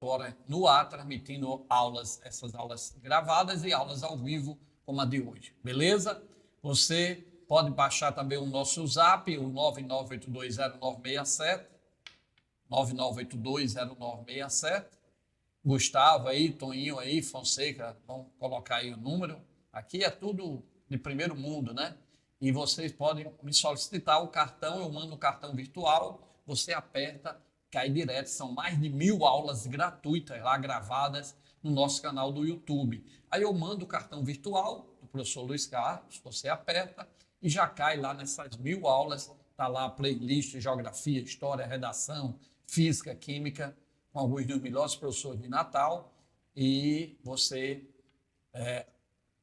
Agora no ar, transmitindo aulas, essas aulas gravadas e aulas ao vivo, como a de hoje, beleza? Você pode baixar também o nosso zap, o 99820967, 99820967. Gustavo aí, Toninho aí, Fonseca, vamos colocar aí o número. Aqui é tudo de primeiro mundo, né? E vocês podem me solicitar o cartão, eu mando o cartão virtual, você aperta, cai direto. São mais de 1000 aulas gratuitas lá gravadas no nosso canal do YouTube. Aí eu mando o cartão virtual do professor Luiz Carlos, você aperta e já cai lá nessas 1000 aulas. Está lá a playlist de geografia, história, redação, física, química, com alguns dos melhores professores de Natal, e você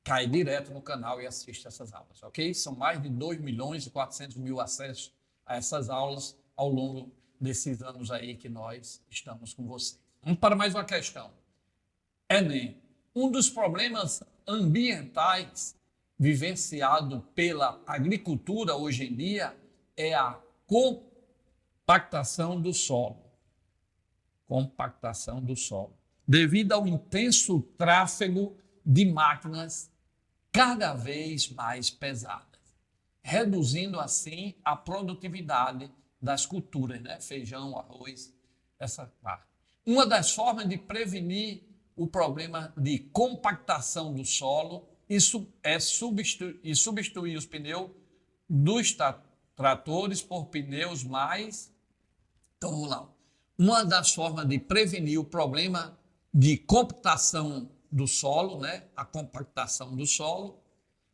cai direto no canal e assiste essas aulas, ok? São mais de 2.400.000 acessos a essas aulas ao longo desses anos aí que nós estamos com vocês. Vamos para mais uma questão. Enem, um dos problemas ambientais vivenciado pela agricultura hoje em dia é a compactação do solo. Compactação do solo. Devido ao intenso tráfego de máquinas cada vez mais pesadas, reduzindo assim a produtividade das culturas, né? Feijão, arroz, essa parte. Uma das formas de prevenir o problema de compactação do solo, isso é substituir os pneus dos tratores por pneus mais... Então, vamos lá. Uma das formas de prevenir o problema de compactação do solo, né? A compactação do solo,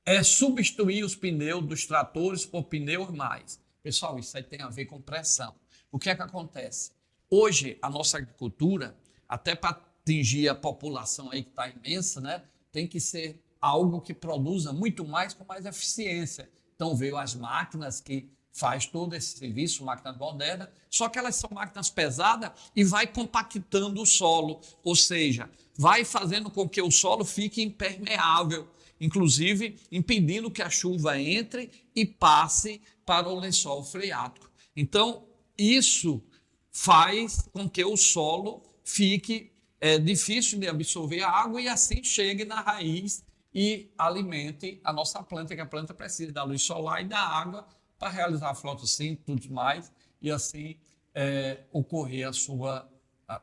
é substituir os pneus dos tratores por pneus mais. Pessoal, isso aí tem a ver com pressão. O que é que acontece? Hoje, a nossa agricultura, até para atingir a população aí que está imensa, né? Tem que ser algo que produza muito mais com mais eficiência. Então, veio as máquinas que faz todo esse serviço, máquinas modernas, só que elas são máquinas pesadas e vai compactando o solo, ou seja, vai fazendo com que o solo fique impermeável, inclusive impedindo que a chuva entre e passe para o lençol freático. Então, isso faz com que o solo fique difícil de absorver a água e assim chegue na raiz e alimente a nossa planta, que a planta precisa da luz solar e da água para realizar a fotossíntese e tudo mais, e assim ocorrer a sua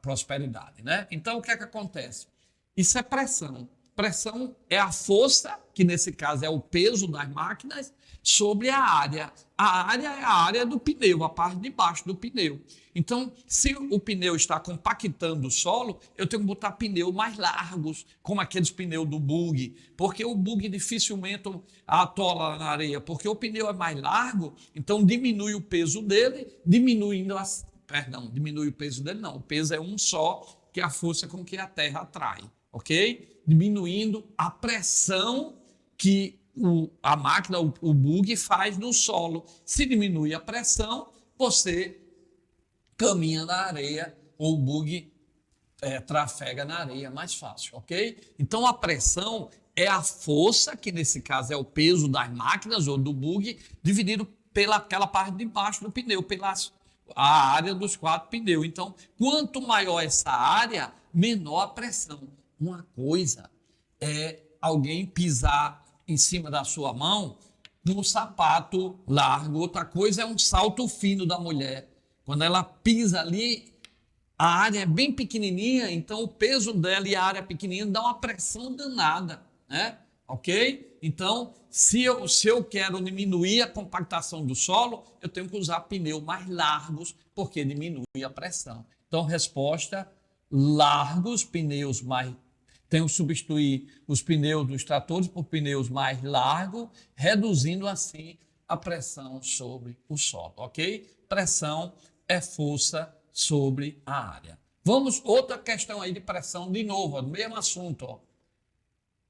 prosperidade, né? Então, o que é que acontece? Isso é pressão. Pressão é a força, que nesse caso é o peso das máquinas, sobre a área. A área é a área do pneu, a parte de baixo do pneu. Então, se o pneu está compactando o solo, eu tenho que botar pneus mais largos, como aqueles pneus do bug, porque o bug dificilmente atola na areia, porque o pneu é mais largo, então diminui o peso dele, diminui o peso dele não, o peso é um só, que é a força com que a terra atrai, ok? Diminuindo a pressão que a máquina, o bug faz no solo. Se diminui a pressão, você caminha na areia, ou o bug trafega na areia mais fácil, ok? Então a pressão é a força, que nesse caso é o peso das máquinas ou do bug, dividido pelaquela parte de baixo do pneu, pela a área dos 4 pneus. Então, quanto maior essa área, menor a pressão. Uma coisa é alguém pisar em cima da sua mão num sapato largo, outra coisa é um salto fino da mulher. Quando ela pisa ali, a área é bem pequenininha, então o peso dela e a área pequenininha dá uma pressão danada, né? Ok? Então, se eu quero diminuir a compactação do solo, eu tenho que usar pneus mais largos, porque diminui a pressão. Então, resposta, largos, pneus mais... Tenho que substituir os pneus dos tratores por pneus mais largos, reduzindo assim a pressão sobre o solo, ok? Pressão é força sobre a área. Vamos, outra questão aí de pressão, de novo, do mesmo assunto, ó.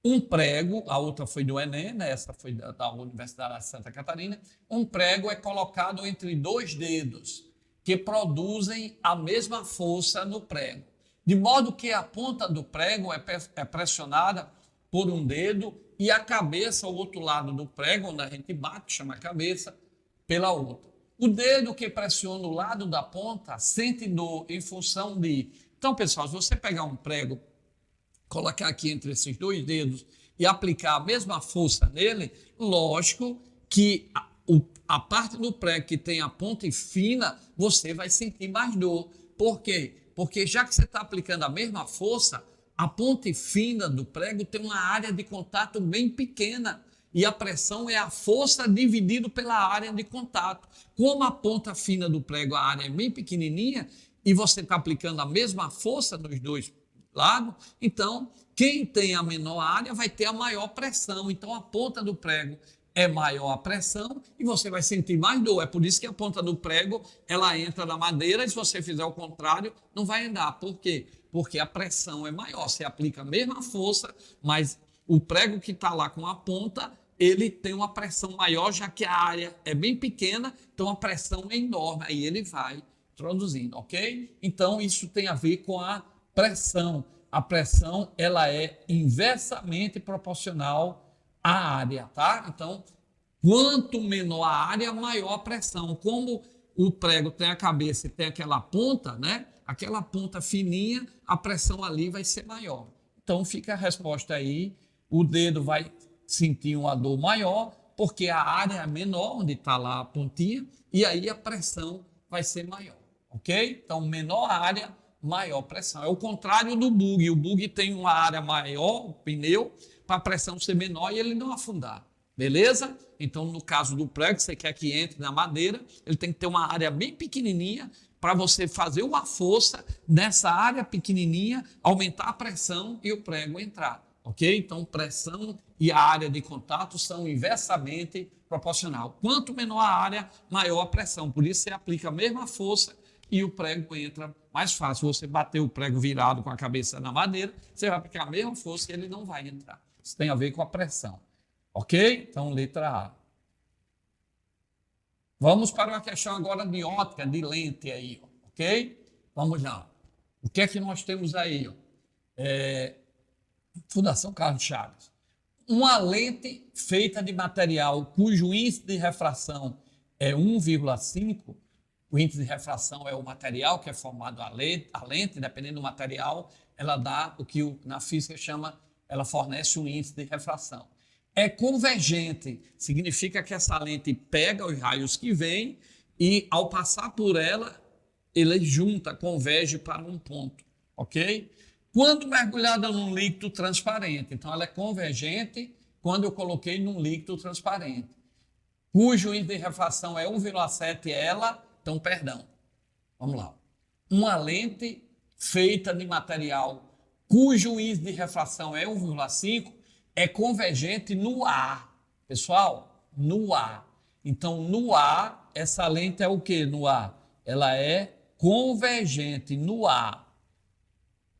Um prego, a outra foi do Enem, né? Essa foi da Universidade de Santa Catarina. Um prego é colocado entre 2 dedos que produzem a mesma força no prego, de modo que a ponta do prego é pressionada por um dedo e a cabeça, o outro lado do prego, onde a gente bate, chama a cabeça, pela outra. O dedo que pressiona o lado da ponta sente dor em função de Então, pessoal, se você pegar um prego, colocar aqui entre esses dois dedos e aplicar a mesma força nele, lógico que a parte do prego que tem a ponta fina, você vai sentir mais dor. Por quê? Porque já que você está aplicando a mesma força, a ponta fina do prego tem uma área de contato bem pequena e a pressão é a força dividido pela área de contato. Como a ponta fina do prego, a área é bem pequenininha e você está aplicando a mesma força nos dois lados, então quem tem a menor área vai ter a maior pressão. Então a ponta do prego é maior a pressão e você vai sentir mais dor. É por isso que a ponta do prego ela entra na madeira e se você fizer o contrário, não vai andar. Por quê? Porque a pressão é maior. Você aplica a mesma força, mas o prego que está lá com a ponta, ele tem uma pressão maior, já que a área é bem pequena, então a pressão é enorme. Aí ele vai introduzindo, ok? Então isso tem a ver com a pressão. A pressão ela é inversamente proporcional à área, tá? Então, quanto menor a área, maior a pressão. Como o prego tem a cabeça e tem aquela ponta, né? Aquela ponta fininha, a pressão ali vai ser maior. Então, fica a resposta aí. O dedo vai sentir uma dor maior, porque a área é menor, onde está lá a pontinha, e aí a pressão vai ser maior, ok? Então, menor área, maior pressão. É o contrário do bug. O bug tem uma área maior, o pneu, para a pressão ser menor e ele não afundar. Beleza? Então, no caso do prego, você quer que entre na madeira, ele tem que ter uma área bem pequenininha para você fazer uma força nessa área pequenininha, aumentar a pressão e o prego entrar. Ok? Então, pressão e a área de contato são inversamente proporcional. Quanto menor a área, maior a pressão. Por isso, você aplica a mesma força e o prego entra mais fácil. Você bater o prego virado com a cabeça na madeira, você vai aplicar a mesma força e ele não vai entrar. Isso tem a ver com a pressão. Ok? Então, letra A. Vamos para uma questão agora de ótica, de lente aí, ok? Vamos lá. O que é que nós temos aí? Fundação Carlos Chagas. Uma lente feita de material cujo índice de refração é 1,5, o índice de refração é o material que é formado a lente, dependendo do material, ela dá o que na física ela fornece um índice de refração. É convergente, significa que essa lente pega os raios que vêm e, ao passar por ela, ele junta, converge para um ponto, ok? Quando mergulhada num líquido transparente, então ela é convergente quando eu coloquei num líquido transparente, cujo índice de refração é 1,7 então, perdão, vamos lá. Uma lente feita de material cujo índice de refração é 1,5 é convergente no ar. Pessoal, no ar. Então, no ar, essa lente é o que no ar? Ela é convergente no ar.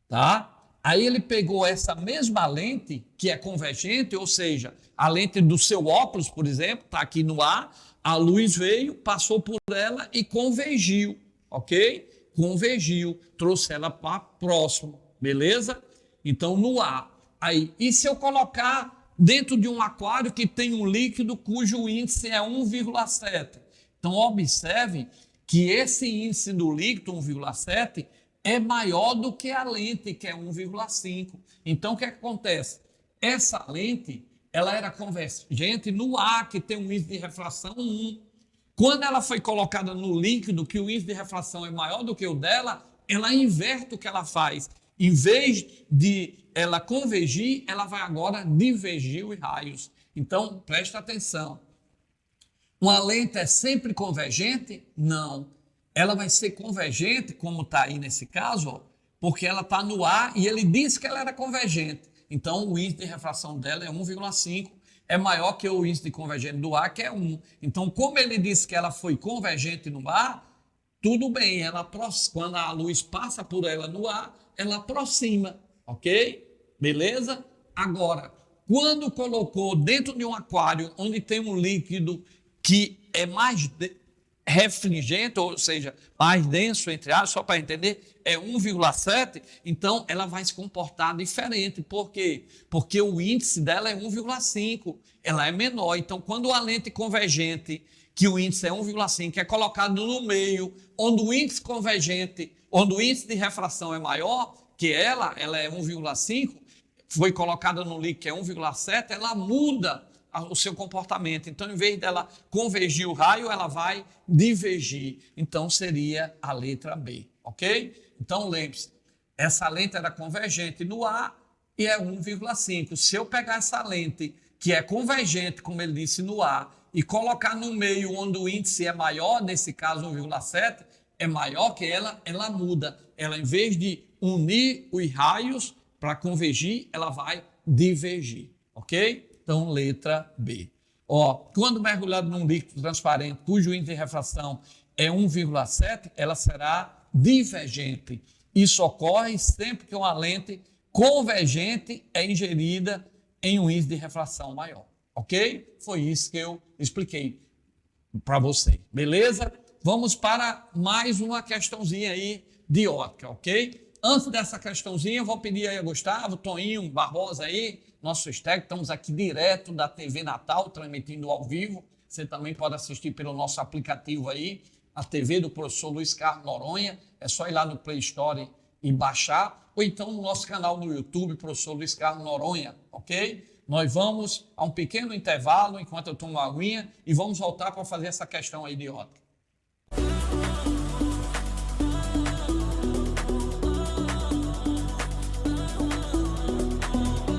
Tá? Aí ele pegou essa mesma lente, que é convergente, ou seja, a lente do seu óculos, por exemplo, está aqui no ar, a luz veio, passou por ela e convergiu, ok? Convergiu, trouxe ela para próximo, beleza? Então, no ar. Aí, e se eu colocar dentro de um aquário que tem um líquido cujo índice é 1,7? Então, observe que esse índice do líquido, 1,7, é maior do que a lente, que é 1,5. Então, o que acontece? Essa lente, ela era convergente no ar, que tem um índice de refração 1. Quando ela foi colocada no líquido, que o índice de refração é maior do que o dela, ela inverte o que ela faz. Em vez de ela convergir, ela vai agora divergir os raios. Então, presta atenção. Uma lente é sempre convergente? Não. Ela vai ser convergente, como está aí nesse caso, ó, porque ela está no ar e ele disse que ela era convergente. Então, o índice de refração dela é 1,5, é maior que o índice de convergente do ar, que é 1. Então, como ele disse que ela foi convergente no ar, tudo bem, quando a luz passa por ela no ar, ela aproxima, ok? Beleza? Agora, quando colocou dentro de um aquário onde tem um líquido que é mais refringente, ou seja, mais denso, entre aspas, só para entender, é 1,7, então ela vai se comportar diferente. Por quê? Porque o índice dela é 1,5, ela é menor. Então, quando a lente convergente, que o índice é 1,5, é colocado no meio, onde o índice convergente onde o índice de refração é maior que ela é 1,5, foi colocada no líquido que é 1,7, ela muda o seu comportamento. Então, em vez dela convergir o raio, ela vai divergir. Então, seria a letra B, ok? Então, lembre-se, essa lente era convergente no A e é 1,5. Se eu pegar essa lente que é convergente, como ele disse, no A, e colocar no meio onde o índice é maior, nesse caso 1,7, é maior que ela muda. Ela, em vez de unir os raios para convergir, ela vai divergir, ok? Então, letra B. Quando mergulhado num líquido transparente, cujo índice de refração é 1,7, ela será divergente. Isso ocorre sempre que uma lente convergente é ingerida em um índice de refração maior, ok? Foi isso que eu expliquei para você, beleza? Vamos para mais uma questãozinha aí de ótica, ok? Antes dessa questãozinha, eu vou pedir aí a Gustavo, Toninho, Barbosa aí, nossos técnicos, estamos aqui direto da TV Natal, transmitindo ao vivo. Você também pode assistir pelo nosso aplicativo aí, a TV do professor Luiz Carlos Noronha. É só ir lá no Play Store e baixar, ou então no nosso canal no YouTube, professor Luiz Carlos Noronha, ok? Nós vamos a um pequeno intervalo, enquanto eu tomo uma aguinha, e vamos voltar para fazer essa questão aí de ótica.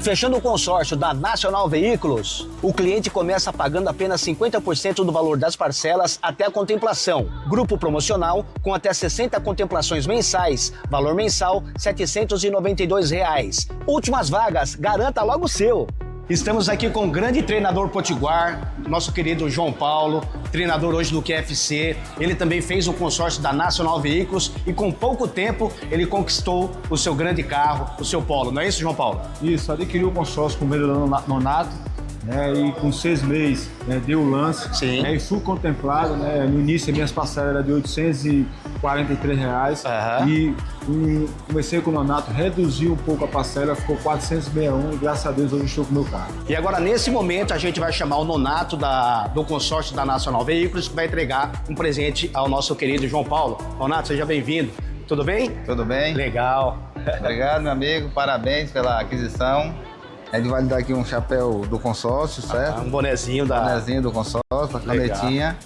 Fechando o consórcio da Nacional Veículos, o cliente começa pagando apenas 50% do valor das parcelas até a contemplação. Grupo promocional com até 60 contemplações mensais, valor mensal R$ 792. Últimas vagas, garanta logo o seu. Estamos aqui com o grande treinador potiguar, nosso querido João Paulo, treinador hoje do QFC. Ele também fez o consórcio da Nacional Veículos e com pouco tempo ele conquistou o seu grande carro, o seu Polo. Não é isso, João Paulo? Isso, adquiriu o consórcio com o meio Nonato, né, e com 6 meses, né, deu o lance. Sim. E fui contemplado, né, no início minhas parcelas eram de R$ 843. E comecei com o Nonato, reduzi um pouco a parcela, ficou 461 e graças a Deus hoje estou com o meu carro. E agora, nesse momento, a gente vai chamar o Nonato do consórcio da Nacional Veículos, que vai entregar um presente ao nosso querido João Paulo. Nonato, seja bem-vindo. Tudo bem? Tudo bem? Legal. Obrigado, meu amigo. Parabéns pela aquisição. Ele vai lhe dar aqui um chapéu do consórcio, certo? Um bonezinho do consórcio, a canetinha.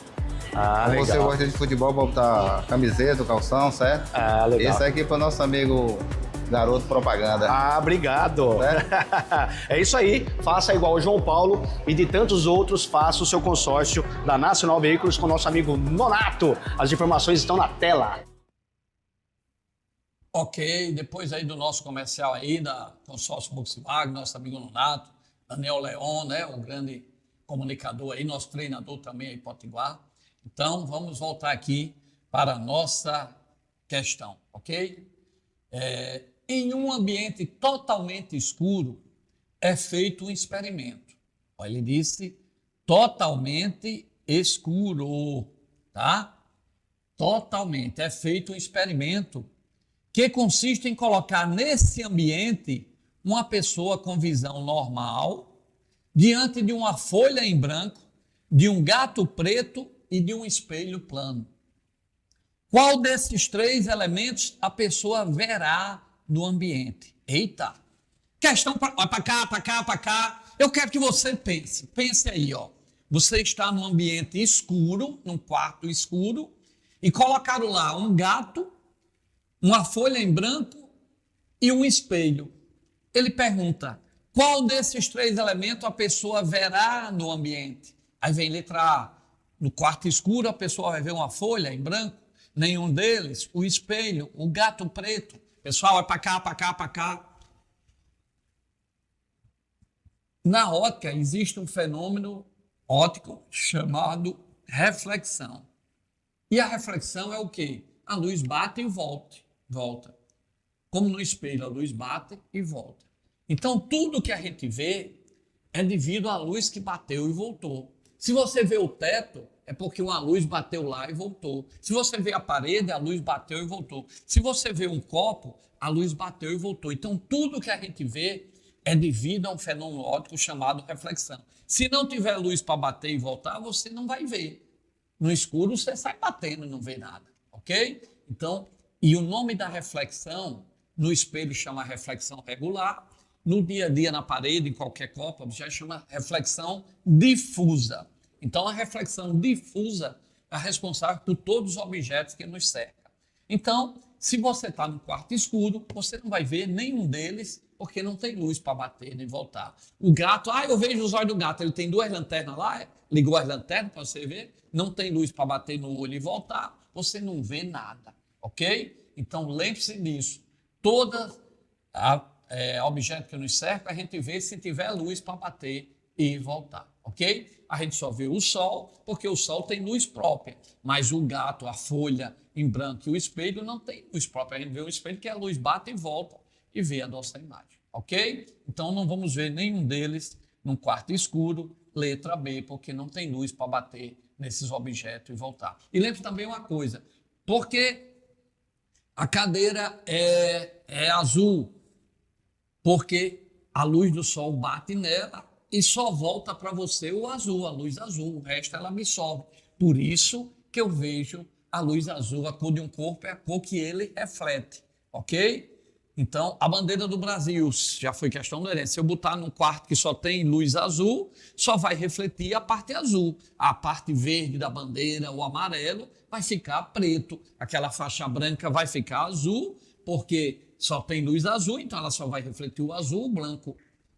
Legal. Você gosta de futebol, vai botar a camiseta, o calção, certo? Legal. Esse aqui é para o nosso amigo garoto propaganda. Obrigado. É isso aí. Faça igual o João Paulo e de tantos outros, faça o seu consórcio da Nacional Veículos com o nosso amigo Nonato. As informações estão na tela. Ok, depois aí do nosso comercial aí, da consórcio Volkswagen, nosso amigo Nonato, Daniel Leon, né, um grande comunicador aí, nosso treinador também aí, Potiguar. Então, vamos voltar aqui para a nossa questão, ok? Em um ambiente totalmente escuro, é feito um experimento. Ele disse totalmente escuro, tá? Totalmente. É feito um experimento que consiste em colocar nesse ambiente uma pessoa com visão normal diante de uma folha em branco, de um gato preto e de um espelho plano. Qual desses três elementos a pessoa verá no ambiente? Eita! Questão para cá, para cá, para cá. Eu quero que você pense. Pense aí, ó. Você está num ambiente escuro, num quarto escuro, e colocaram lá um gato, uma folha em branco e um espelho. Ele pergunta, qual desses três elementos a pessoa verá no ambiente? Aí vem letra A. No quarto escuro a pessoa vai ver uma folha em branco. Nenhum deles. O espelho, o gato preto. Pessoal, é para cá, para cá, para cá. Na ótica existe um fenômeno óptico chamado reflexão. E a reflexão é o quê? A luz bate e volta. Como no espelho, a luz bate e volta. Então, tudo que a gente vê é devido à luz que bateu e voltou. Se você vê o teto, é porque uma luz bateu lá e voltou. Se você vê a parede, a luz bateu e voltou. Se você vê um copo, a luz bateu e voltou. Então, tudo que a gente vê é devido a um fenômeno óptico chamado reflexão. Se não tiver luz para bater e voltar, você não vai ver. No escuro, você sai batendo e não vê nada, ok? Então, E o nome da reflexão, no espelho chama reflexão regular, no dia a dia, na parede, em qualquer copo, já chama reflexão difusa. Então, a reflexão difusa é responsável por todos os objetos que nos cercam. Então, se você está no quarto escuro, você não vai ver nenhum deles, porque não tem luz para bater nem voltar. O gato, eu vejo os olhos do gato, ele tem 2 lanternas lá, ligou as lanternas para você ver, não tem luz para bater no olho e voltar, você não vê nada, ok? Então, lembre-se disso. Todo objeto que nos cerca, a gente vê se tiver luz para bater e voltar, ok? A gente só vê o sol, porque o sol tem luz própria, mas o gato, a folha em branco e o espelho não tem luz própria. A gente vê o espelho que a luz bate e volta e vê a nossa imagem, ok? Então não vamos ver nenhum deles num quarto escuro, letra B, porque não tem luz para bater nesses objetos e voltar. E lembre também uma coisa, porque a cadeira é azul, porque a luz do sol bate nela e só volta para você o azul, a luz azul, o resto ela absorve. Por isso que eu vejo a luz azul, a cor de um corpo é a cor que ele reflete, ok? Então, a bandeira do Brasil, já foi questão do Enem, se eu botar num quarto que só tem luz azul, só vai refletir a parte azul. A parte verde da bandeira, o amarelo, vai ficar preto. Aquela faixa branca vai ficar azul, porque só tem luz azul, então ela só vai refletir o azul,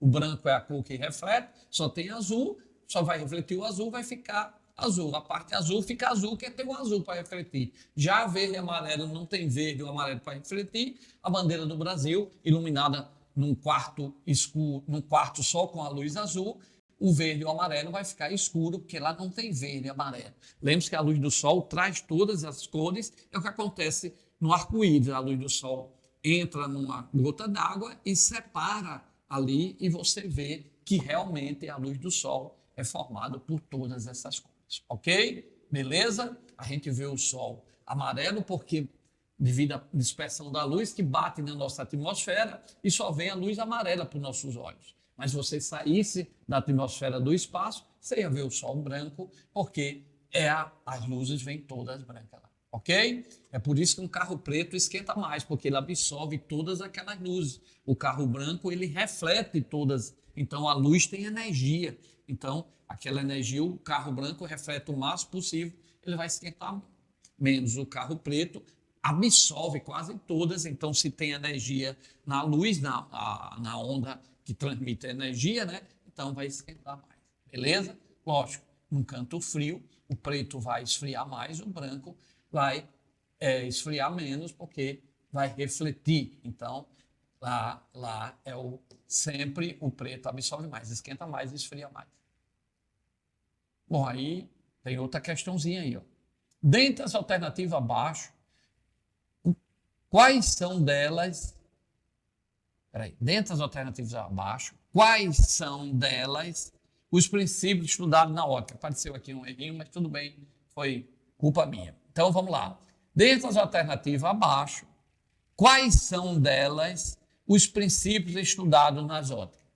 o branco é a cor que reflete, só tem azul, só vai refletir o azul, vai ficar azul. A parte azul fica azul, que tem o azul para refletir. Já verde e amarelo não tem verde ou amarelo para refletir. A bandeira do Brasil, iluminada num quarto escuro, num quarto só com a luz azul, o verde e o amarelo vai ficar escuro, porque lá não tem verde e amarelo. Lembre-se que a luz do sol traz todas as cores, é o que acontece no arco-íris. A luz do sol entra numa gota d'água e separa ali, e você vê que realmente a luz do sol é formada por todas essas cores. Ok? Beleza? A gente vê o sol amarelo porque devido à dispersão da luz que bate na nossa atmosfera e só vem a luz amarela para os nossos olhos. Mas se você saísse da atmosfera do espaço, você ia ver o sol branco, porque as luzes vêm todas brancas lá. Ok? É por isso que um carro preto esquenta mais, porque ele absorve todas aquelas luzes. O carro branco, ele reflete todas. Então, a luz tem energia. Então, aquela energia, o carro branco reflete o máximo possível, ele vai esquentar menos. O carro preto absorve quase todas. Então, se tem energia na luz, na onda que transmite energia, né? Então, vai esquentar mais. Beleza? Lógico, num canto frio, o preto vai esfriar mais, o branco vai esfriar menos, porque vai refletir. Então, lá sempre o preto absorve mais, esquenta mais e esfria mais. Bom, aí tem outra questãozinha aí, ó. Dentre as alternativas abaixo, quais são delas... Dentre as alternativas abaixo, quais são delas os princípios estudados na ótica? Apareceu aqui um errinho, mas tudo bem, foi culpa minha. Então, vamos lá. Dentre as alternativas abaixo, quais são delas os princípios estudados nas óticas?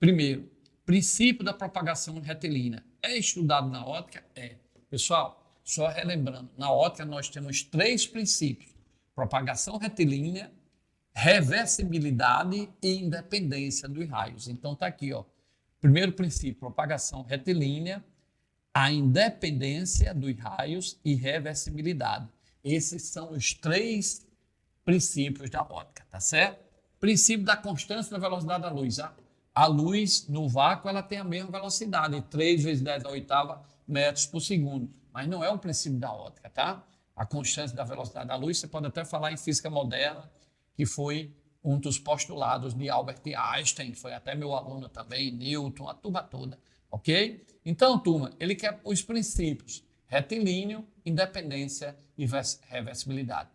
Primeiro, princípio da propagação retilínea. É estudado na ótica? É. Pessoal, só relembrando, na ótica nós temos 3 princípios. Propagação retilínea, reversibilidade e independência dos raios. Então, está aqui, ó. Primeiro princípio, propagação retilínea, a independência dos raios e reversibilidade. Esses são os 3 princípios da ótica, tá certo? Princípio da constância da velocidade da luz. A luz, no vácuo, ela tem a mesma velocidade, 3 vezes 10 à oitava metros por segundo. Mas não é um princípio da ótica, tá? A constância da velocidade da luz, você pode até falar em física moderna, que foi um dos postulados de Albert Einstein, que foi até meu aluno também, Newton, a turma toda. Ok? Então, turma, ele quer os princípios retilíneo, independência e reversibilidade.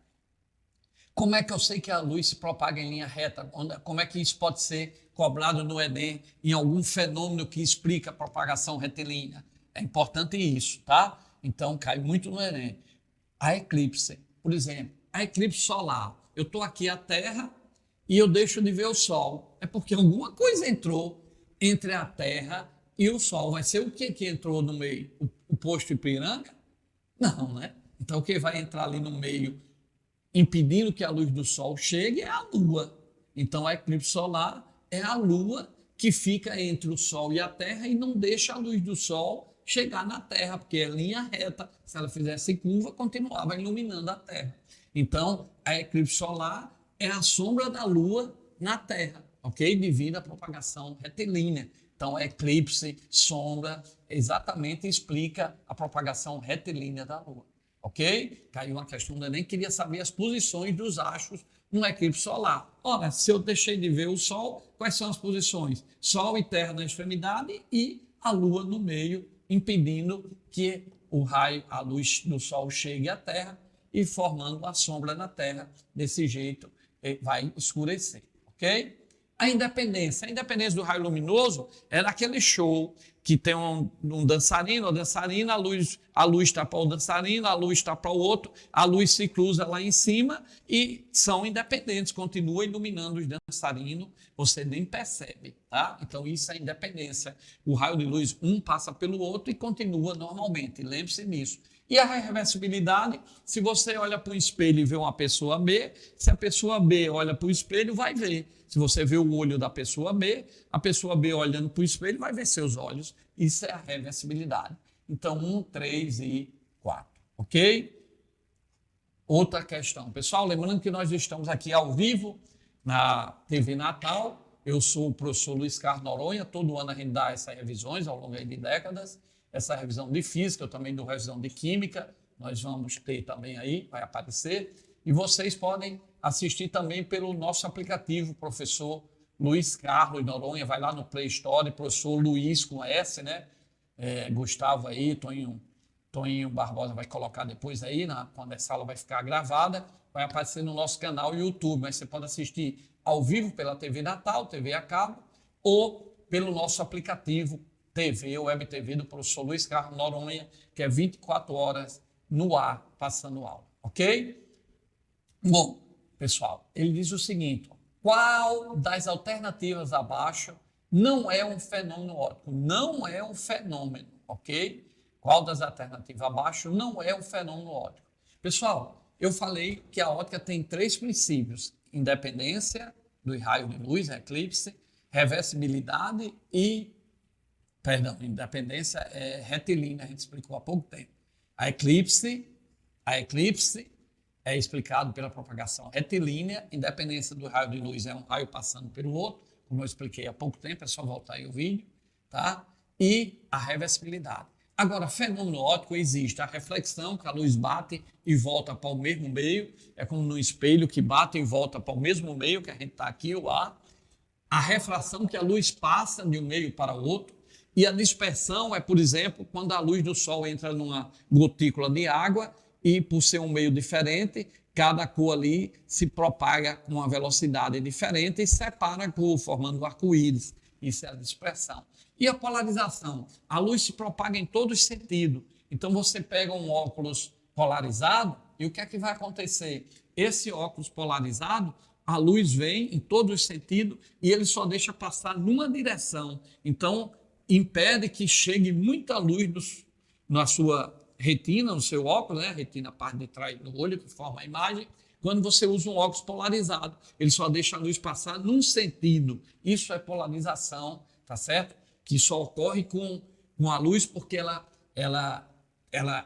Como é que eu sei que a luz se propaga em linha reta? Como é que isso pode ser cobrado no Enem em algum fenômeno que explica a propagação retilínea? É importante isso, tá? Então, cai muito no Enem. A eclipse, por exemplo, a eclipse solar. Eu estou aqui à Terra e eu deixo de ver o Sol. É porque alguma coisa entrou entre a Terra e o Sol. Vai ser o que entrou no meio? O posto Ipiranga? Não, né? Então, quem vai entrar ali no meio, impedindo que a luz do Sol chegue, é a Lua. Então, a eclipse solar é a Lua que fica entre o Sol e a Terra e não deixa a luz do Sol chegar na Terra, porque é linha reta. Se ela fizesse curva, continuava iluminando a Terra. Então, a eclipse solar é a sombra da Lua na Terra, ok? Devido à propagação retilínea. Então, a eclipse, sombra, exatamente explica a propagação retilínea da Lua, ok? Caiu uma questão, eu nem queria saber as posições dos astros no eclipse solar. Ora, se eu deixei de ver o Sol, quais são as posições? Sol e Terra na extremidade e a Lua no meio, impedindo que o raio, a luz do Sol chegue à Terra e formando a sombra na Terra. Desse jeito, vai escurecer, ok? A independência do raio luminoso é naquele show que tem um dançarino ou dançarina, a luz está para o dançarino, a luz está para o outro, a luz se cruza lá em cima e são independentes, continua iluminando os dançarinos, você nem percebe, tá? Então isso é independência. O raio de luz, um passa pelo outro e continua normalmente, lembre-se disso. E a reversibilidade, se você olha para o espelho e vê uma pessoa B, se a pessoa B olha para o espelho, vai ver. Se você vê o olho da pessoa B, a pessoa B olhando para o espelho vai ver seus olhos. Isso é a reversibilidade. Então, 1, 3 e 4, ok? Outra questão. Pessoal, lembrando que nós estamos aqui ao vivo na TV Natal. Eu sou o professor Luiz Carlos Noronha. Todo ano a gente dá essas revisões ao longo de décadas. Essa revisão de física, eu também dou revisão de química. Nós vamos ter também aí, vai aparecer. E vocês podem assistir também pelo nosso aplicativo, professor Luiz Carlos Noronha. Vai lá no Play Store, professor Luiz com S, né? Gustavo aí, Toninho Barbosa vai colocar depois aí, quando essa aula vai ficar gravada, vai aparecer no nosso canal YouTube. Mas você pode assistir ao vivo pela TV Natal, TV a cabo, ou pelo nosso aplicativo TV, Web TV do professor Luiz Carlos Noronha, que é 24 horas no ar, passando aula, ok? Bom, pessoal, ele diz o seguinte: qual das alternativas abaixo não é um fenômeno óptico? Não é um fenômeno, ok? Qual das alternativas abaixo não é um fenômeno óptico? Pessoal, eu falei que a óptica tem 3 princípios: independência do raio de luz, eclipse, reversibilidade e independência é retilínea, a gente explicou há pouco tempo. A eclipse é explicado pela propagação retilínea, independência do raio de luz é um raio passando pelo outro, como eu expliquei há pouco tempo, é só voltar aí o vídeo, tá? E a reversibilidade. Agora, fenômeno óptico existe a reflexão, que a luz bate e volta para o mesmo meio, é como no espelho que bate e volta para o mesmo meio, que a gente está aqui, o ar. A refração, que a luz passa de um meio para o outro. E a dispersão é, por exemplo, quando a luz do Sol entra numa gotícula de água e, por ser um meio diferente, cada cor ali se propaga com uma velocidade diferente e separa a cor, formando o arco-íris. Isso é a dispersão. E a polarização? A luz se propaga em todos os sentidos. Então, você pega um óculos polarizado e o que é que vai acontecer? Esse óculos polarizado, a luz vem em todos os sentidos e ele só deixa passar numa direção. Então, impede que chegue muita luz na sua retina, no seu óculos, né? A retina, a parte de trás do olho, que forma a imagem. Quando você usa um óculos polarizado, ele só deixa a luz passar num sentido. Isso é polarização, tá certo? Que só ocorre com a luz porque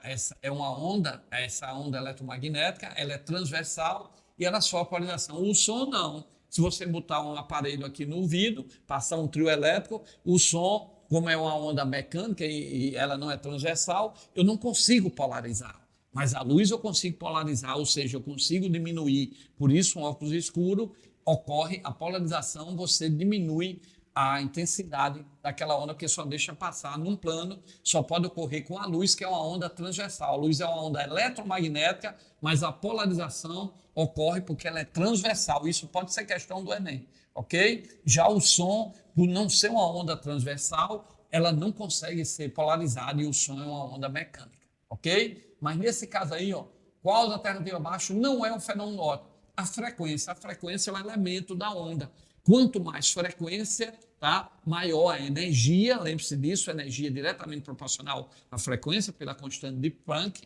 essa é uma onda, essa onda eletromagnética, ela é transversal e ela sofre polarização. O som não. Se você botar um aparelho aqui no ouvido, passar um trio elétrico, o som, como é uma onda mecânica e ela não é transversal, eu não consigo polarizar. Mas a luz eu consigo polarizar, ou seja, eu consigo diminuir. Por isso, um óculos escuro, ocorre a polarização, você diminui a intensidade daquela onda, que só deixa passar num plano, só pode ocorrer com a luz, que é uma onda transversal. A luz é uma onda eletromagnética, mas a polarização ocorre porque ela é transversal. Isso pode ser questão do Enem, ok? Já o som, por não ser uma onda transversal, ela não consegue ser polarizada e o som é uma onda mecânica, ok? Mas nesse caso aí, ó, qual alternativa abaixo não é um fenômeno óptico? A frequência é um elemento da onda. Quanto mais frequência, tá, maior a energia. Lembre-se disso, a energia é diretamente proporcional à frequência pela constante de Planck.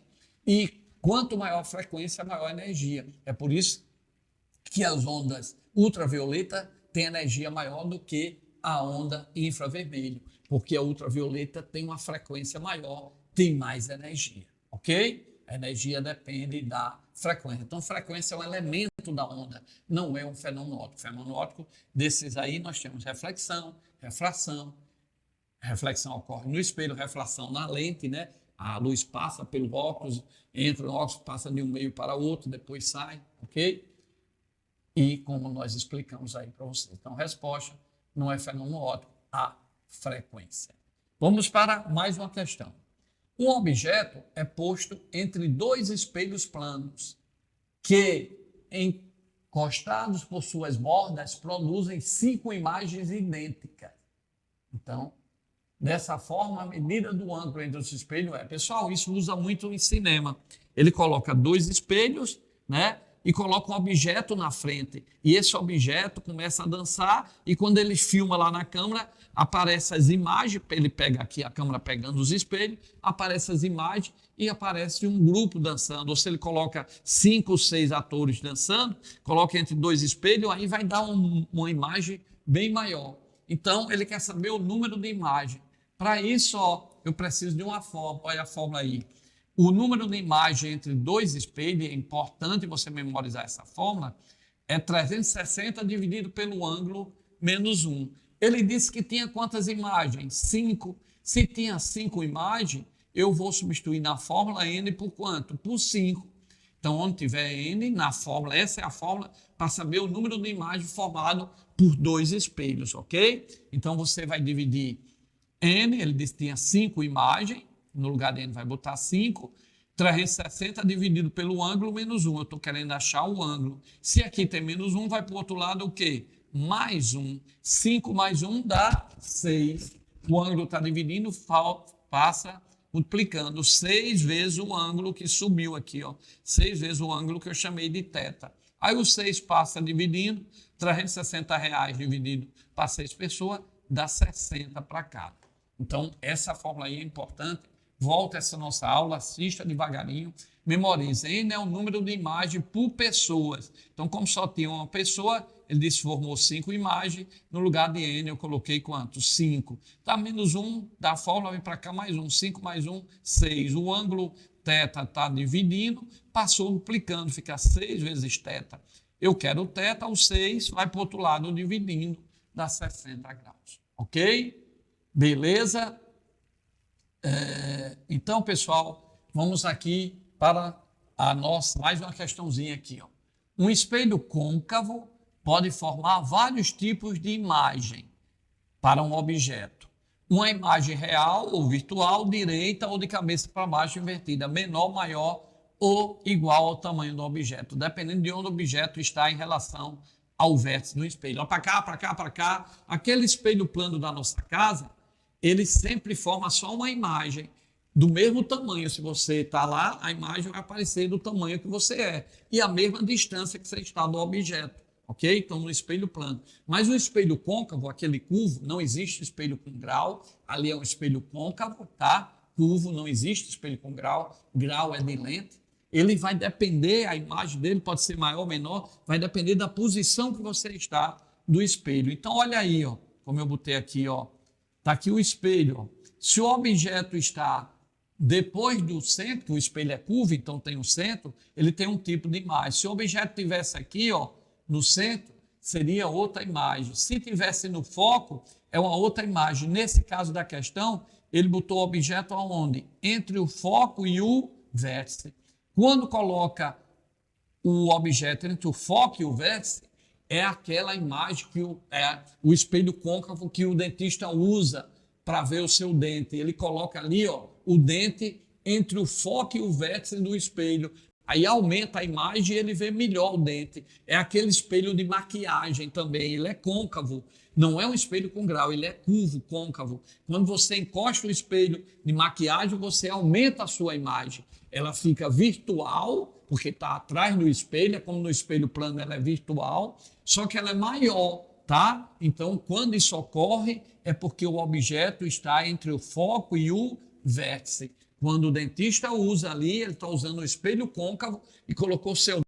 E Quanto maior a frequência, maior a energia. É por isso que as ondas ultravioleta têm energia maior do que a onda infravermelho, porque a ultravioleta tem uma frequência maior, tem mais energia, ok? A energia depende da frequência. Então, frequência é um elemento da onda, não é um fenômeno óptico. Fenômeno óptico, desses aí, nós temos reflexão, refração. Reflexão ocorre no espelho, refração na lente, né? A luz passa pelo óculos, entra no óculos, passa de um meio para outro, depois sai, ok? E como nós explicamos aí para vocês. Então, resposta não é fenômeno óptico, a frequência. Vamos para mais uma questão. Um objeto é posto entre dois espelhos planos que, encostados por suas bordas, produzem 5 imagens idênticas. Então, dessa forma, a medida do ângulo entre os espelhos é... Pessoal, isso usa muito em cinema. Ele coloca 2 espelhos, né? E coloca um objeto na frente. E esse objeto começa a dançar e quando ele filma lá na câmera, aparecem as imagens, ele pega aqui a câmera pegando os espelhos, aparecem as imagens e aparece um grupo dançando. Ou se ele coloca 5 ou 6 atores dançando, coloca entre 2 espelhos, aí vai dar uma imagem bem maior. Então, ele quer saber o número de imagem. Para isso, ó, eu preciso de uma fórmula. Olha a fórmula aí. O número de imagem entre 2 espelhos, é importante você memorizar essa fórmula, é 360 dividido pelo ângulo menos 1. Ele disse que tinha quantas imagens? 5. Se tinha 5 imagens, eu vou substituir na fórmula N por quanto? Por 5. Então, onde tiver N, na fórmula, essa é a fórmula para saber o número de imagens formado por 2 espelhos, ok? Então, você vai dividir N, ele disse que tinha 5 imagens, no lugar de N vai botar 5, 360 dividido pelo ângulo menos 1. Eu estou querendo achar o ângulo. Se aqui tem menos 1, vai para o outro lado o quê? Mais 1. 5 mais 1 dá 6. O ângulo está dividindo, passa multiplicando 6 vezes o ângulo que subiu aqui, ó. 6 vezes o ângulo que eu chamei de θ. Aí o 6 passa dividindo, R$360 dividido para 6 pessoas, dá 60 para cada. Então, essa fórmula aí é importante. Volta essa nossa aula, assista devagarinho, memorize. N é o número de imagens por pessoas. Então, como só tinha uma pessoa, ele disse que formou 5 imagens. No lugar de N, eu coloquei quanto? 5. Tá menos 1, da fórmula vem para cá mais 1. 5 mais 1, 6. O ângulo θ está dividindo, passou multiplicando, fica 6 vezes θ. Eu quero o θ, o 6 vai para o outro lado dividindo, dá 60 graus. Ok? Beleza? Então, pessoal, vamos aqui para a nossa, mais uma questãozinha aqui. Ó. Um espelho côncavo pode formar vários tipos de imagem para um objeto. Uma imagem real ou virtual, direita ou de cabeça para baixo invertida, menor, maior ou igual ao tamanho do objeto, dependendo de onde o objeto está em relação ao vértice do espelho. Para cá, para cá, para cá. Aquele espelho plano da nossa casa, ele sempre forma só uma imagem do mesmo tamanho. Se você está lá, a imagem vai aparecer do tamanho que você é e a mesma distância que você está do objeto, ok? Então, no espelho plano. Mas o espelho côncavo, aquele curvo, não existe espelho com grau. Ali é um espelho côncavo, tá? Curvo, não existe espelho com grau. Grau é de lente. Ele vai depender, a imagem dele pode ser maior ou menor, vai depender da posição que você está do espelho. Então, olha aí, ó, como eu botei aqui, ó. Está aqui o espelho. Ó. Se o objeto está depois do centro, que o espelho é curvo, então tem um centro, ele tem um tipo de imagem. Se o objeto estivesse aqui, ó, no centro, seria outra imagem. Se estivesse no foco, é uma outra imagem. Nesse caso da questão, ele botou o objeto aonde? Entre o foco e o vértice. Quando coloca o objeto entre o foco e o vértice, é aquela imagem que o espelho côncavo que o dentista usa para ver o seu dente. Ele coloca ali, ó, o dente entre o foco e o vértice do espelho. Aí aumenta a imagem e ele vê melhor o dente. É aquele espelho de maquiagem também. Ele é côncavo. Não é um espelho com grau, ele é curvo, côncavo. Quando você encosta o espelho de maquiagem, você aumenta a sua imagem. Ela fica virtual, porque está atrás do espelho, é como no espelho plano ela é virtual, só que ela é maior, tá? Então, quando isso ocorre, é porque o objeto está entre o foco e o vértice. Quando o dentista usa ali, ele está usando um espelho côncavo e colocou seu